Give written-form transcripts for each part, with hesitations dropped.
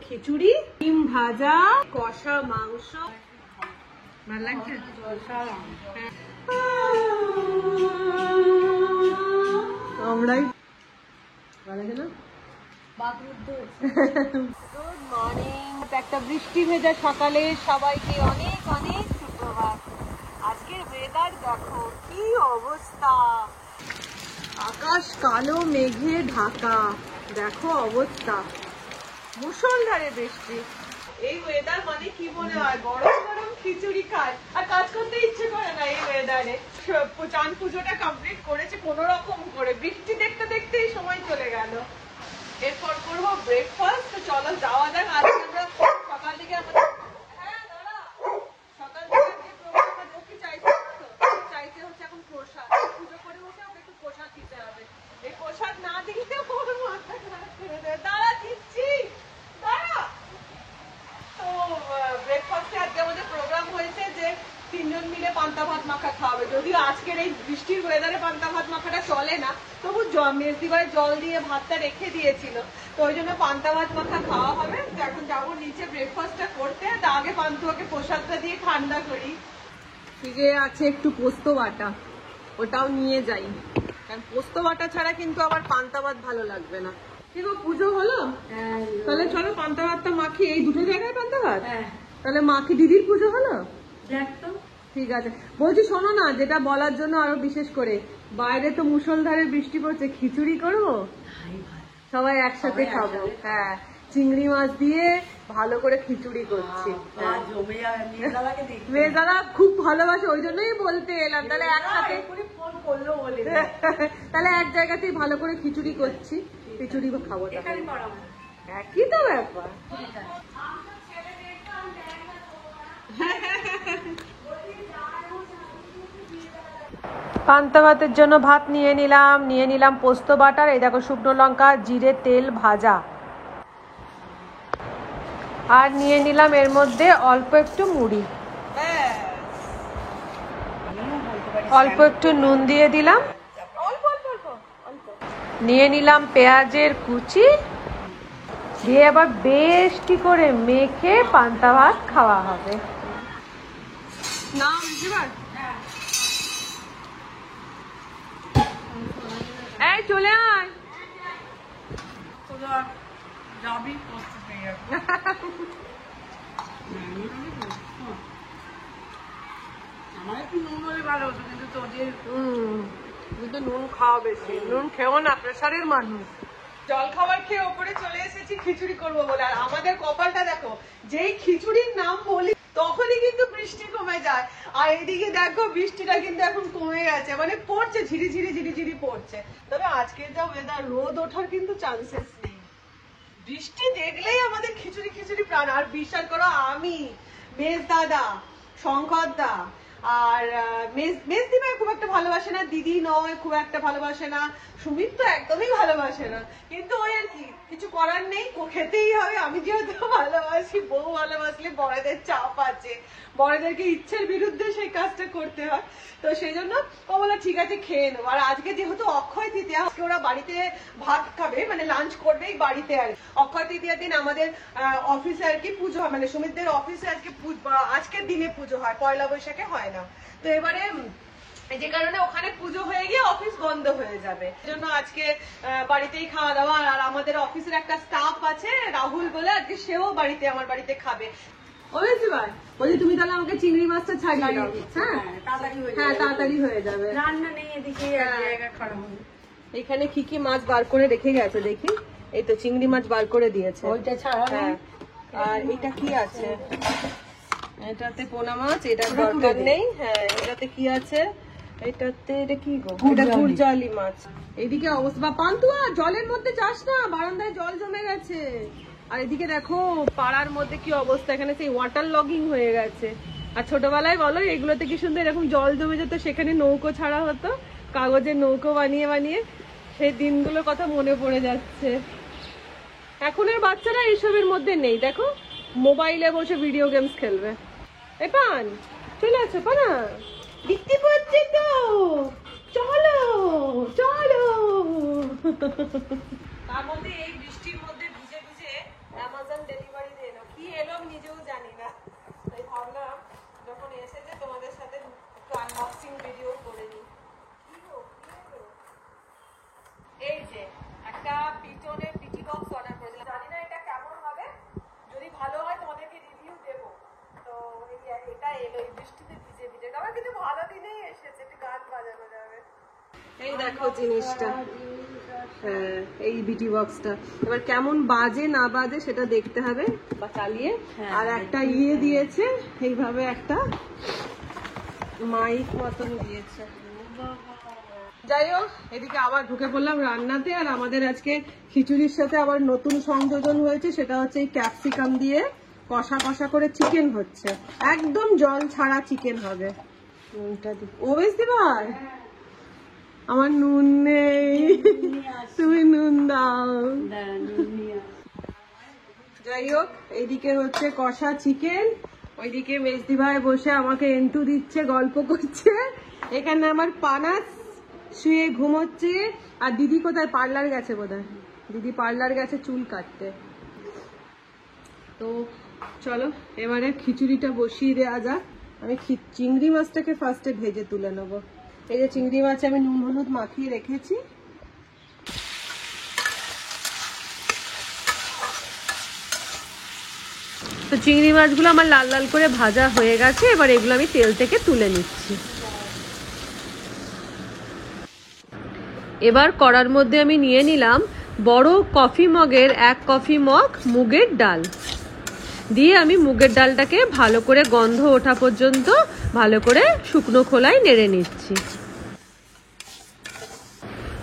খিচুড়ি, ডিম ভাজা, কষা মাংস। ভালো লাগছে? আমরাই ভালো লাগে না? Good morning. একটা বৃষ্টি ভেজা সকালে সবাইকে অনেক অনেক সুপ্রভাত। আজকের ওয়েদার দেখো কি অবস্থা, আকাশ কালো মেঘে ঢাকা, দেখো অবস্থা, মুষলধারে বৃষ্টি। এই ওয়েদার মানে কি মনে হয়, গরম গরম খিচুড়ি খায় আর কাজ করতে ইচ্ছে করে না এই ওয়েদারে। চান পুজোটা কমপ্লিট করেছে কোনো রকম করে, বৃষ্টি দেখতে দেখতেই সময় চলে গেল। এরপর করবো ব্রেকফাস্ট। তো চলো যাওয়া যাক। আজকে আমরা সকাল থেকে সকাল থেকে প্রোগ্রাম ও কি চাইছে হচ্ছে এখন প্রসাদ। পুজো করে বসে ওকে একটু প্রসাদ দিতে হবে। এই প্রসাদ না দিলে ওর মাথা খারাপ করে দেবে। দাঁড়া দিচ্ছি, দাঁড়া। তো ব্রেকফাস্টে আজকে আমাদের প্রোগ্রাম হয়েছে যে 3 জন মিলে পান্তা ভাত মাখা খাওয়াবে। যদিও আজকের এই বৃষ্টির ওয়েদারে পান্তা ভাত মাখাটা চলে না, তবু মেজদি করে জল দিয়ে ভাতটা রেখে দিয়েছিল, তো ওই জন্য পান্তা ভাত মাখা খাওয়া হবে। তো এখন যাবো নিচে ব্রেকফাস্টটা করতে। তা আগে পান্তুয়াকে প্রসাদটা দিয়ে ঠান্ডা করি। ফ্রিজে আছে একটু পোস্ত বাটা, ওটাও নিয়ে যাই, কারণ পোস্ত বাটা ছাড়া কিন্তু আবার পান্তা ভাত ভালো লাগবে না। ঠিক আছে, পুজো হলো, তাহলে চলো পান্তা ভাতটা মাখি। এই দুটো জায়গায় পান্তা ভাত, তাহলে মাখি। দিদির পুজো হলো, ঠিক আছে। বলছি শোনো না, যেটা বলার জন্য আরো বিশেষ করে, বাইরে তো মুষলধারে বৃষ্টি পড়ছে, খিচুড়ি করবো, সবাই একসাথে খাবো। হ্যাঁ, চিংড়ি মাছ দিয়ে ভালো করে খিচুড়ি করছি। মেয়েদারা খুব ভালোবাসে, ওই জন্যই বলতে এলাম। তাহলে একসাথে তাহলে এক জায়গাতেই ভালো করে খিচুড়ি করছি, খিচুড়ি খাবো। একই তো ব্যাপার। পান্তা ভাতের জন্য ভাত নিয়ে নিলাম পোস্ত বাটার, এই দেখো শুকনো লঙ্কা জিরে তেল ভাজা, আর নিয়ে নিলাম এর মধ্যে অল্প একটু মুড়ি, অল্প একটু নুন দিয়ে দিলাম, নিয়ে নিলাম পেঁয়াজের কুচি দিয়ে, আবার বেশি করে মেখে পান্তা ভাত খাওয়া হবে। এই চলে আয়। নুন খাওয়া বেশি, নুন খেও না, প্রেসারের মানুষ। জল খাবার খেয়ে ওপরে চলে এসেছি খিচুড়ি করবো বলে। আর আমাদের কপালটা দেখো, যেই খিচুড়ির নাম বলি তখনই কিন্তু বৃষ্টি কমে যায়। আর এদিকে দেখো বৃষ্টিটা কিন্তু এখন কমে গেছে, মানে পড়ছে, ঝিরি ঝিরি ঝিরি ঝিরি পড়ছে। তবে আজকে যা ওয়েদার, রোদ ওঠার কিন্তু চান্সেস নেই। বৃষ্টি দেখলেই আমাদের খিচুড়ি খিচুড়ি প্রাণ। আর বিশ্বাস করো, আমি, মেজ দাদা, শঙ্কর দা আর মেজদি ভাই খুব একটা ভালোবাসে না, দিদি নয় খুব একটা ভালোবাসে না, সুমিত তো একদমই ভালোবাসে না। কিন্তু ওই আর কি, কিছু করার নেই, ও খেতেই হবে। আমি যেহেতু ভালোবাসি, বউ ভালোবাসলে বড়দের চাপ আছে, বড়দেরকে ইচ্ছের বিরুদ্ধে সেই কাজটা করতে হয়। তো সেই জন্য ও বলে ঠিক আছে খেয়ে নেবো। আর আজকে যেহেতু অক্ষয় তৃতীয়া, আজকে ওরা বাড়িতে ভাত খাবে, মানে লাঞ্চ করবে বাড়িতে। আর অক্ষয় তৃতীয়ার দিন আমাদের অফিসে আর কি পুজো হয়, মানে সুমিতদের অফিসে আজকে আজকের দিনে পুজো হয়, পয়লা বৈশাখে হয় না। তো এবারে যে কারণে ওখানে পুজো হয়ে গিয়ে অফিস বন্ধ হয়ে যাবে, জন্য আজকে বাড়িতেই খাওয়া দাওয়া। আর আমাদের অফিসের একটা স্টাফ আছে রাহুল বলে, আজকে সেও বাড়িতে, আমার বাড়িতে খাবে। বলছি তুমি তাহলে আমাকে চিংড়ি মাছটা ছাড়িয়ে দাও। হ্যাঁ, তাড়াতাড়ি হয়ে যাবে, রান্না নেই এদিকে। এখানে কি কি মাছ বার করে রেখে গেছে দেখি। এই তো চিংড়ি মাছ বার করে দিয়েছে, ওইটা ছাড়া। হ্যাঁ, আর এটা কি আছে, এটাতে পোনা মাছ, এটা দরকার নেই। হ্যাঁ, এটাতে কি আছে, এটাতে এটা কি গো, এটা গুড়জালি মাছ। এদিকে অবস্থা, পান্তুয়া জলের মধ্যে যাস না, বারান্দায় জল জমে গেছে। আর এদিকে দেখো পাড়ার মধ্যে কি অবস্থা, এখানে সেই ওয়াটার লগিং হয়ে গেছে। আর ছোটবেলায় বলো এগুলোতে কি সুন্দর এরকম জল জমে যেত, সেখানে নৌকো ছাড়া হতো, কাগজের নৌকো বানিয়ে বানিয়ে। সেই দিনগুলোর কথা মনে পড়ে যাচ্ছে। এখনের বাচ্চারা এইসবের মধ্যে নেই, দেখো মোবাইলে বসে ভিডিও গেমস খেলবে। এ পান চলে আসো, পানা দেখতে পাচ্ছে তো, চলো চলো। তার মধ্যে এই বৃষ্টির মধ্যে ভিজে ভিজে অ্যামাজন ডেলিভারি আমি নিজেও জানি না, তাই ভাবলাম যখন এসেছে তোমাদের সাথে একটু আনবক্সিং ভিডিও করে নিই। এই যে একটা পিটনের পিটি বক্স অর্ডার করেছিলাম, জানি না এটা কেমন হবে, যদি ভালো হয় তোমাদেরকে রিভিউ দেবো। তো এটা এলো এই বৃষ্টিতে ভিজে ভিজে, আমার কিন্তু ভালো দিনেই এসেছে, একটু গান বাজানো যাবে। এই দেখো জিনিসটা, হ্যাঁ এই বিটি বক্সটা, এবার কেমন বাজে না বাজে সেটা দেখতে হবে বা চালিয়ে। আর একটা ইয়ে দিয়েছে এইভাবে, একটা মাইক মতন দিয়েছে। যাই হোক, এদিকে আবার ঢুকে পড়লাম রান্নাতে। আর আমাদের আজকে খিচুড়ির সাথে আবার নতুন সংযোজন হয়েছে, সেটা হচ্ছে এই ক্যাপসিকাম দিয়ে কষা কষা করে চিকেন হচ্ছে, একদম জল ছাড়া চিকেন হবে। ও বেশ দিবার, আমার নুন নেই, তুমি নুন দাও। যাই হোক, এইদিকে হচ্ছে কষা চিকেন, ওইদিকে মেজদি ভাই বসে আমাকে এন্টু দিচ্ছে, গল্প করছে। এখানে আমার পানাস শুয়ে ঘুমোচ্ছে। আর দিদি কোথায়? পার্লার গেছে বোধহয়, দিদি পার্লার গেছে চুল কাটতে। তো চলো এবারে খিচুড়িটা বসিয়ে দেওয়া যাক। আমি চিংড়ি মাছটাকে ফার্স্টে ভেজে তুলে নেবো। এই যে চিংড়ি মাছ আমি নুন হলুদ মাখিয়ে রেখেছি। তো চিংড়ি মাছগুলো আমার লাল লাল করে ভাজা হয়ে গেছে, এবার এগুলো আমি তেল থেকে তুলে নিচ্ছি। এবার কড়ার মধ্যে আমি নিয়ে নিলাম বড় কফি মগের 1 কফি মগ মুগের ডাল, দিয়ে আমি মুগের ডালটাকে ভালো করে গন্ধ ওঠা পর্যন্ত ভালো করে শুকনো খোলায় নেড়ে নিচ্ছি।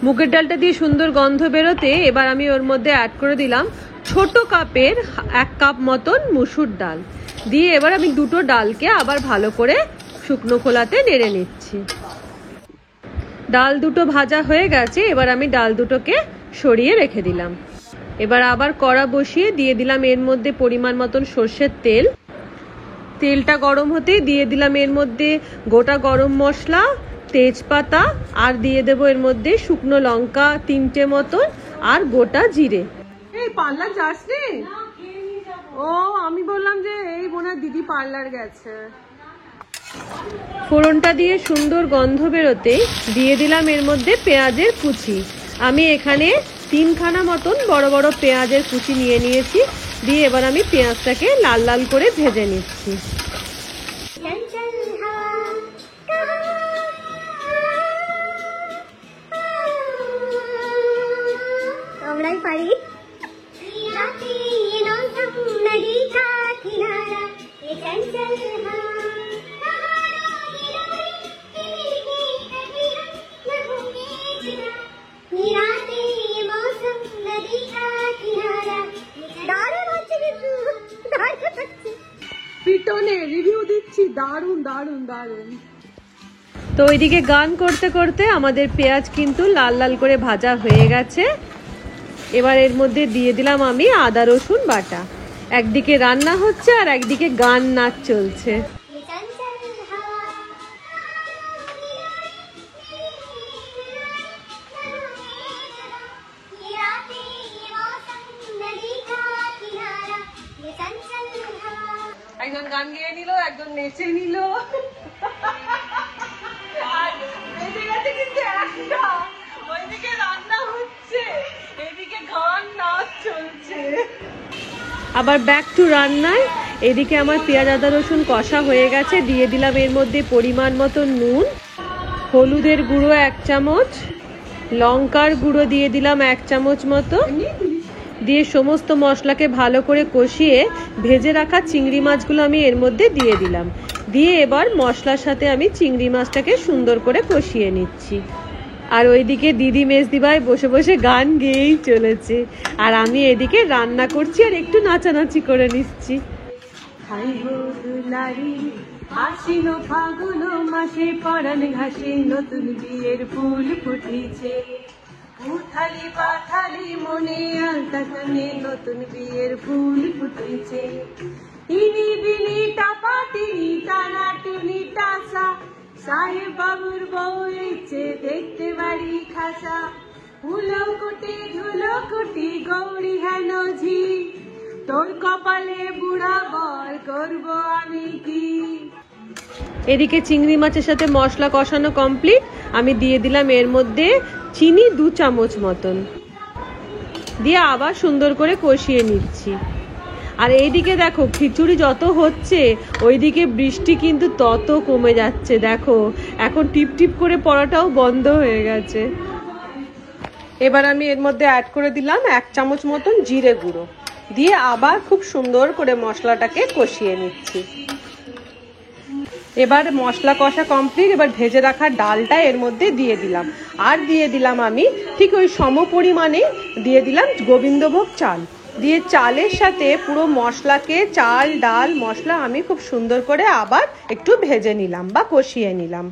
মুগের ডালটা দিয়ে সুন্দর গন্ধ বেরোতে এবার আমি ওর মধ্যে অ্যাড করে দিলাম ছোট কাপের 1 কাপ মতন মুসুর ডাল, দিয়ে এবার আমি দুটো ডালকে আবার ভালো করে শুকনো খোলাতে নেড়ে নিচ্ছি। ডাল দুটো ভাজা হয়ে গেছে, এবার আমি ডাল দুটোকে সরিয়ে রেখে দিলাম। এবার আবার কড়া বসিয়ে দিয়ে দিলাম এর মধ্যে পরিমাণ মতন সর্ষের তেল। তেলটা গরম হতেই দিয়ে দিলাম এর মধ্যে গোটা গরম মশলা, তেজপাতা, আর দিয়ে দেবো এর মধ্যে শুকনো লঙ্কা 3টে মতন, আর গোটা জিরে। এই পার্লার যাসনি? ও আমি বললাম যে এই বোনার দিদি পার্লার গেছে। ফোড়নটা দিয়ে সুন্দর গন্ধ বেরোতে দিয়ে দিলাম এর মধ্যে পেঁয়াজের কুচি। আমি এখানে 3খানা মতন বড় বড় পেঁয়াজের কুচি নিয়ে নিয়েছি, দিয়ে এবার আমি পেঁয়াজটাকে লাল লাল করে ভেজে নিচ্ছি। আমরাই পারি। পিটনে রিভিউ দিচ্ছি, দারুন দারুন দারুন। তো ওইদিকে গান করতে করতে আমাদের পেঁয়াজ কিন্তু লাল লাল করে ভাজা হয়ে গেছে। এবার এর মধ্যে দিয়ে দিলাম আমি আদা রসুন বাটা। একদিকে রান্না হচ্ছে আর একদিকে গান নাচ চলছে। একজন গান গেয়ে নিল, একজন নেচে নিল, আর বেঁচে গেছে কিন্তু একটা। ওইদিকে রান্না হচ্ছে, এদিকে গান নাচ চলছে। আবার ব্যাক টু রান্নায়। এদিকে আমার পেঁয়াজ আদা রসুন কষা হয়ে গেছে, দিয়ে দিলাম এর মধ্যে পরিমাণ মতো নুন, হলুদের গুঁড়ো 1 চামচ, লঙ্কার গুঁড়ো দিয়ে দিলাম 1 চামচ মতো, দিয়ে সমস্ত মশলাকে ভালো করে কষিয়ে ভেজে রাখা চিংড়ি মাছগুলো আমি এর মধ্যে দিয়ে দিলাম। দিয়ে এবার মশলার সাথে আমি চিংড়ি মাছটাকে সুন্দর করে কষিয়ে নিচ্ছি। আর ওইদিকে দিদি মেজদি ভাই বসে বসে গান গেয়েই চলেছে, আর আমি এদিকে রান্না করছি আর একটু নাচানাচি করে নিচ্ছি। আশ্বিন ফাগুন মাসে পরাণ ঘাসে নতুন বিয়ের ফুল ফুটেছে, উথালি পাথালি মনে আলতা কানে নতুন বিয়ের ফুল ফুটেছে। ইনি বিনি টাপা টিনি টানা টুনি টাসা, সাহেব বাবুর বউ এসেছে দেখতে বাড়ি খাসা। হুলো কুটি ধুলো কুটি গৌরী হেন ঝি, তোর কপালে বুড়া বর করব আমি কি। এদিকে চিংড়ি মাছের সাথে মশলা কষানো কমপ্লিট। আমি দিয়ে দিলাম এর মধ্যে চিনি 2 চামচ মতন, দিয়ে আবার সুন্দর করে কষিয়ে নিচ্ছি। আর এইদিকে দেখো খিচুড়ি যত হচ্ছে ওইদিকে বৃষ্টি কিন্তু তত কমে যাচ্ছে। দেখো এখন টিপ টিপ করে পড়াটাও বন্ধ হয়ে গেছে। এবার আমি এর মধ্যে অ্যাড করে দিলাম 1 চামচ মতন জিরে গুঁড়ো, দিয়ে আবার খুব সুন্দর করে মশলাটাকে কষিয়ে নিচ্ছি। এবার মশলা কষা কমপ্লিট। এবার ভেজে রাখা ডালটা এর মধ্যে দিয়ে দিলাম, আর দিয়ে দিলাম আমি ঠিক ওই সম পরিমাণে দিয়ে দিলাম গোবিন্দভোগ চাল, দিয়ে চালের সাথে পুরো মশলাকে চাল ডাল মশলা আমি খুব সুন্দর করে আবার একটু ভেজে নিলাম বা কষিয়ে নিলাম।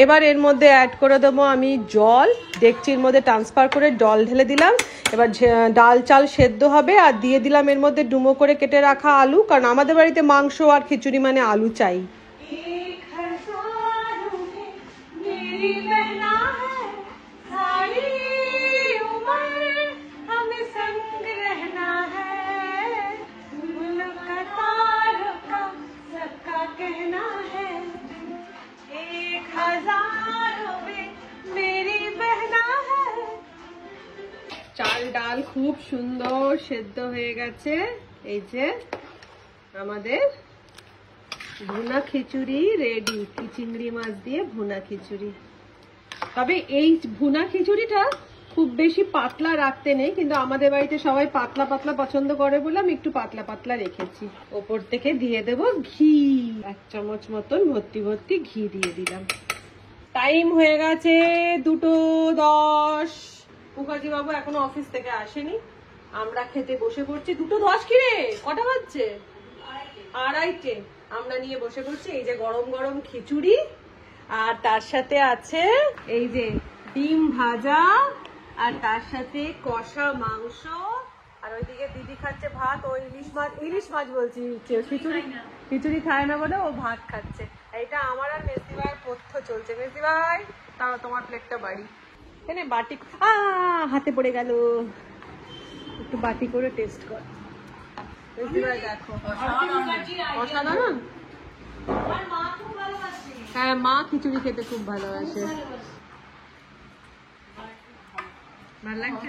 এবার এর মধ্যে অ্যাড করে দেবো আমি জল, ডেকচির মধ্যে ট্রান্সফার করে জল ঢেলে দিলাম। এবার ডাল চাল সেদ্ধ হবে, আর দিয়ে দিলাম এর মধ্যে ডুমো করে কেটে রাখা আলু, কারণ আমাদের বাড়িতে মাংস আর খিচুড়ি মানে আলু চাই। চাল ডাল খুব সুন্দর সেদ্ধ হয়ে গেছে। এই যে আমাদের ভুনা খিচুড়ি রেডি, চিংড়ি মাছ দিয়ে ভুনা খিচুড়ি। তবে এই ভুনা খিচুড়িটা খুব বেশি পাতলা রাখতে নেই, কিন্তু আমাদের বাড়িতে সবাই পাতলা পাতলা পছন্দ করে বলে আমি একটু পাতলা পাতলা রেখেছি। ওপর থেকে দিয়ে দেব ঘি, 1 চামচ মতন ভর্তি ভর্তি ঘি দিয়ে দিলাম। টাইম হয়ে গেছে 2:10। মুখার্জি বাবু এখনো অফিস থেকে আসেনি, আমরা খেতে বসে পড়ছি। 2:10 কি রে, কটা বাজছে? 2:30। আমরা নিয়ে বসে পড়ছি এই যে গরম গরম খিচুড়ি, আর তার সাথে আছে এই যে ডিম ভাজা, আর তার সাথে কষা মাংস, আর ওইদিকে দিদি খাচ্ছে ভাত। ও ইলিশ মাছ বলছি, খিচুড়ি খায় না বলে ও ভাত খাচ্ছে। এইটা আমার আর মেসি ভাইয়ের পথ্য চলছে। মেসি ভাই তাও তোমার প্লেটটা বাড়ি এনে বাটি, হাতে পড়ে গেল, একটু বাটি করে টেস্ট কর। মেসি ভাই দেখো অসাধারণ। হ্যাঁ, মা খিচুড়ি খেতে খুব ভালোবাসে। ভালো লাগছে?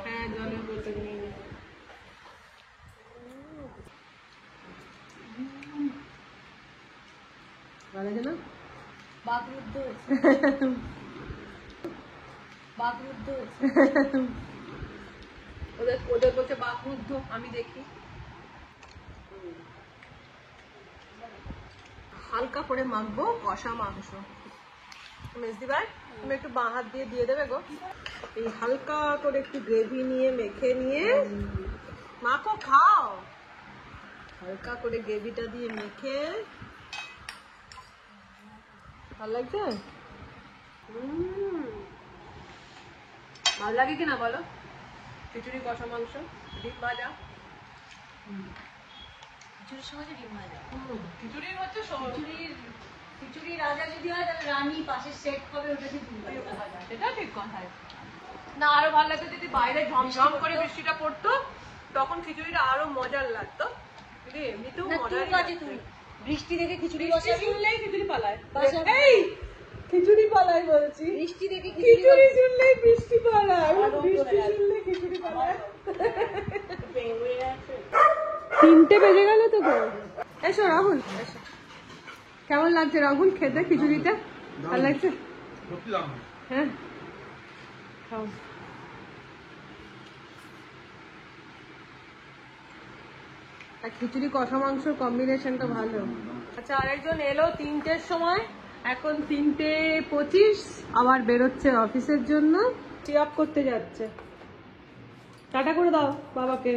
হ্যাঁ, জলের বোতল নিয়ে নে। ভালো লাগে না? ওদের বলছে বাকরুদ্ধ, আমি দেখি। হালকা করে মাখবো কষা মাংস। মেজদি ভাই তুমি একটু বাঁ হাত দিয়ে দিয়ে দেবে গো। এই হালকা করে একটু গ্রেভি নিয়ে মেখে নিয়ে মাখো, খাও। হালকা করে গ্রেভিটা দিয়ে মেখে, ভালো লাগছে? ভালো লাগে কিনা বলো? খিচুড়ি কষা মাংস ডিম ভাজা, খিচুড়ির সঙ্গে ডিম ভাজা, খিচুড়ির হচ্ছে খিচুড়ি রাজা যদি হয় তাহলে রানী পাশে সেট হবে, ওটা দিয়ে ডিম ভাজা। এটা ঠিক কথা না, আরো ভালো লাগতো যদি বাইরে ঝমঝম করে বৃষ্টিটা পড়তো, তখন খিচুড়িটা আরো মজার লাগতো। এমনিতেও মজার লাগে। বৃষ্টি দেখে খিচুড়ি শুনলেই খিচুড়ি পালায়। এই খিচুড়ি পালায় বলছি, বৃষ্টি দেখে খিচুড়ি শুনলেই বৃষ্টি পালায়, বৃষ্টি শুনলে খিচুড়ি পালায়। 3টে বেজে গেল তো গো। এসো রাহুল, এসো। কেমন লাগছে রাহুল খেতে খিচুড়িটা? ভালো লাগছে? হ্যাঁ, খাও। আর খিচুড়ি কষা মাংসর কম্বিনেশনটা ভালো। আচ্ছা, আরেকজন এলো 3টের সময়, এখন 3:25, আবার বেরোচ্ছে অফিসের জন্য, টি আপ করতে যাচ্ছে। টাটা করে দাও বাবাকে।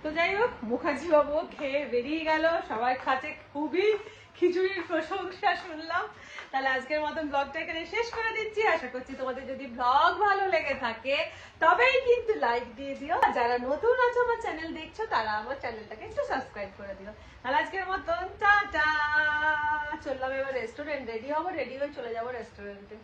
তো যাই হোক, মুখার্জি বাবু খেয়ে বেরিয়ে গেল, সবাই খাচ্ছে, খুবই খিচুড়ির প্রশংসা শুনলাম। তাহলে আজকের মতন ব্লগটা এখানে শেষ করে দিচ্ছি। আশা করছি তোমাদের যদি ব্লগ ভালো লেগে থাকে তবেই কিন্তু লাইক দিয়ে দিও, আর যারা নতুন আছো আমার চ্যানেল দেখছো তারা আমার চ্যানেলটাকে একটু সাবস্ক্রাইব করে দিও। তাহলে আজকের মতন টাটা, চললাম এবার রেস্টুরেন্ট, রেডি হবো, রেডি হয়ে চলে যাবো রেস্টুরেন্টে।